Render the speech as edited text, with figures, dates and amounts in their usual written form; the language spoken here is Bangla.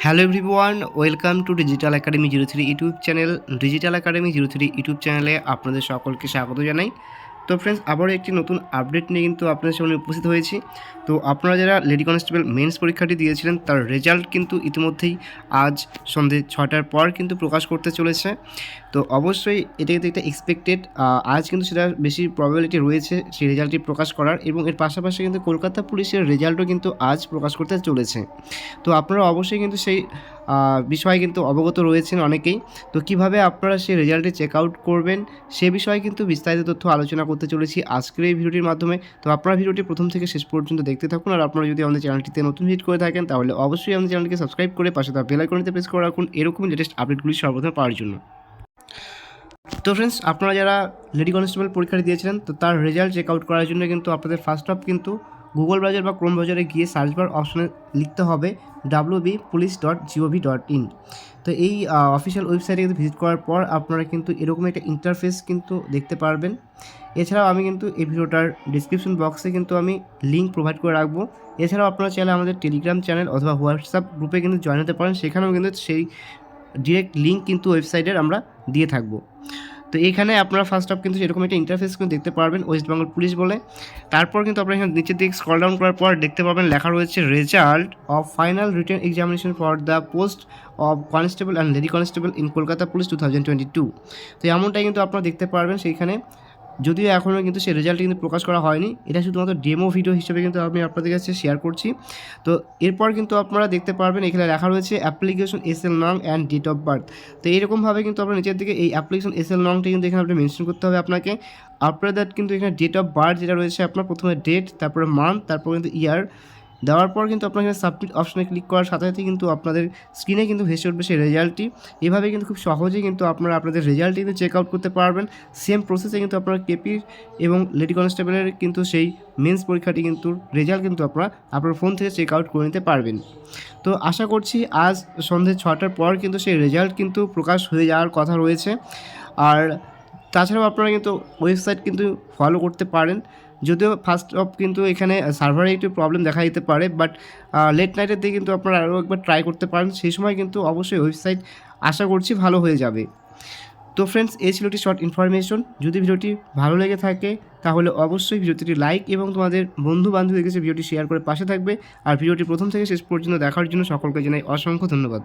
Hello everyone, welcome to digital academy 03 YouTube channel. Digital academy 03 YouTube চ্যানেলে আপনাদের সকলকে স্বাগত জানাই। তো ফ্রেন্ডস, আবারও একটি নতুন আপডেট নিয়ে কিন্তু আপনাদের সামনে উপস্থিত হয়েছি। তো আপনারা যারা লেডি কনস্টেবল মেন্স পরীক্ষাটি দিয়েছিলেন তার রেজাল্ট কিন্তু ইতিমধ্যেই আজ সন্ধ্যে 6টার পর কিন্তু প্রকাশ করতে চলেছে। তো অবশ্যই এটা কিন্তু একটা এক্সপেক্টেড, আজ কিন্তু সেটা বেশি প্রবাবিলিটি রয়েছে সেই রেজাল্টটি প্রকাশ করার, এবং এর পাশাপাশি কিন্তু কলকাতা পুলিশের রেজাল্টও কিন্তু আজ প্রকাশ করতে চলেছে। তো আপনারা অবশ্যই কিন্তু সেই বিষয়ে কিন্তু অবগত রয়েছেন অনেকেই। তো কিভাবে আপনারা সেই রেজাল্টটি চেক আউট করবেন সে বিষয়ে কিন্তু বিস্তারিত তথ্য আলোচনা করতে চলেছি আজকের এই ভিডিওটির মাধ্যমে। তো আপনারা ভিডিওটি প্রথম থেকে শেষ পর্যন্ত দেখতে থাকুন। আর আপনারা যদি আমাদের চ্যানেলটিতে নতুন ভিজিট করে থাকেন তাহলে অবশ্যই আমাদের চ্যানেলটিকে সাবস্ক্রাইব করে পাশে থাকা বেল আইকনটিতে প্রেস করে রাখুন এরকমই লেটেস্ট আপডেটগুলি সর্বপ্রথম পাওয়ার জন্য। তো ফ্রেন্ডস, আপনারা যারা লেডি কনস্টেবল পরীক্ষাটি দিয়েছিলেন তো তার রেজাল্ট চেক আউট করার জন্য কিন্তু আপনাদের ফার্স্ট অফ কিন্তু গুগল ব্রাউজার বা ক্রোম ব্রাউজারে গিয়ে সার্চ বার অপশনে লিখতে হবে wbpolice.gov.in। তো এই অফিসিয়াল ওয়েবসাইটে কিন্তু ভিজিট করার পর আপনারা কিন্তু এরকম একটা ইন্টারফেস কিন্তু দেখতে পারবেন। এছাড়াও আমি কিন্তু এই ভিডিওটার ডিসক্রিপশন বক্সে কিন্তু আমি লিঙ্ক প্রোভাইড করে রাখবো। এছাড়াও আপনারা চাইলে আমাদের টেলিগ্রাম চ্যানেল অথবা হোয়াটসঅ্যাপ গ্রুপে কিন্তু জয়েন হতে পারেন, সেখানেও কিন্তু সেই ডিরেক্ট লিঙ্ক কিন্তু ওয়েবসাইটের আমরা দিয়ে থাকবো। তো এখানে আপনারা ফার্স্ট অফ কিন্তু এরকম একটা ইন্টারফেস কিন্তু দেখতে পারবেন ওয়েস্ট বেঙ্গল পুলিশ বলে। তারপর কিন্তু আপনারা এখানে নিচের দিকে স্ক্রল ডাউন করার পর দেখতে পাবেন লেখা রয়েছে result of final written examination for the post of constable and lady constable in Kolkata police 2022। তো এমনটাই কিন্তু আপনারা দেখতে পারবেন সেইখানে, যদিও এখনও কিন্তু সেই রেজাল্ট কিন্তু প্রকাশ করা হয়নি। এটা শুধুমাত্র ডেমো ভিডিও হিসেবে কিন্তু আমি আপনাদের কাছে শেয়ার করছি। তো এরপর কিন্তু আপনারা দেখতে পারবেন এখানে লেখা রয়েছে অ্যাপ্লিকেশন এসএল নং অ্যান্ড ডেট অফ বার্থ। তো এইরকমভাবে কিন্তু আপনার নিচের দিকে এই অ্যাপ্লিকেশন এসএল নংটা কিন্তু এখানে আপনি মেনশন করতে হবে আপনাকে। আফটার দ্যাট কিন্তু এখানে ডেট অফ বার্থ যেটা রয়েছে আপনার প্রথমে ডেট, তারপরে মান্থ, তারপর কিন্তু ইয়ার দেওয়ার পর কিন্তু আপনার এখানে সাবমিট অপশনে ক্লিক করার সাথে সাথে কিন্তু আপনাদের স্ক্রিনে কিন্তু ভেসে উঠবে সেই রেজাল্টটি। এভাবে কিন্তু খুব সহজেই কিন্তু আপনারা আপনাদের রেজাল্টটি কিন্তু চেক আউট করতে পারবেন। সেম প্রসেসে কিন্তু আপনারা কেপির এবং লেডি কনস্টেবলের কিন্তু সেই মেন্স পরীক্ষাটি কিন্তু রেজাল্ট কিন্তু আপনারা আপনার ফোন থেকে চেক আউট করে নিতে পারবেন। তো আশা করছি আজ সন্ধ্যে 6টার পর কিন্তু সেই রেজাল্ট কিন্তু প্রকাশ হয়ে যাওয়ার কথা রয়েছে। আর তাছাড়াও আপনারা কিন্তু ওয়েবসাইট কিন্তু ফলো করতে পারেন, যদিও ফার্স্ট অফ কিন্তু এখানে সার্ভারে একটু প্রবলেম দেখা দিতে পারে, বাট লেট নাইটের দিকে কিন্তু আপনারা আরও একবার ট্রাই করতে পারেন, সেই সময় কিন্তু অবশ্যই ওয়েবসাইট আশা করছি ভালো হয়ে যাবে। তো ফ্রেন্ডস, এই ছিল একটি শর্ট ইনফরমেশন। যদি ভিডিওটি ভালো লেগে থাকে তাহলে অবশ্যই ভিডিওটি লাইক এবং তোমাদের বন্ধু বান্ধবদের কাছে ভিডিওটি শেয়ার করে পাশে থাকবে। আর ভিডিওটি প্রথম থেকে শেষ পর্যন্ত দেখার জন্য সকলকে জানাই অসংখ্য ধন্যবাদ।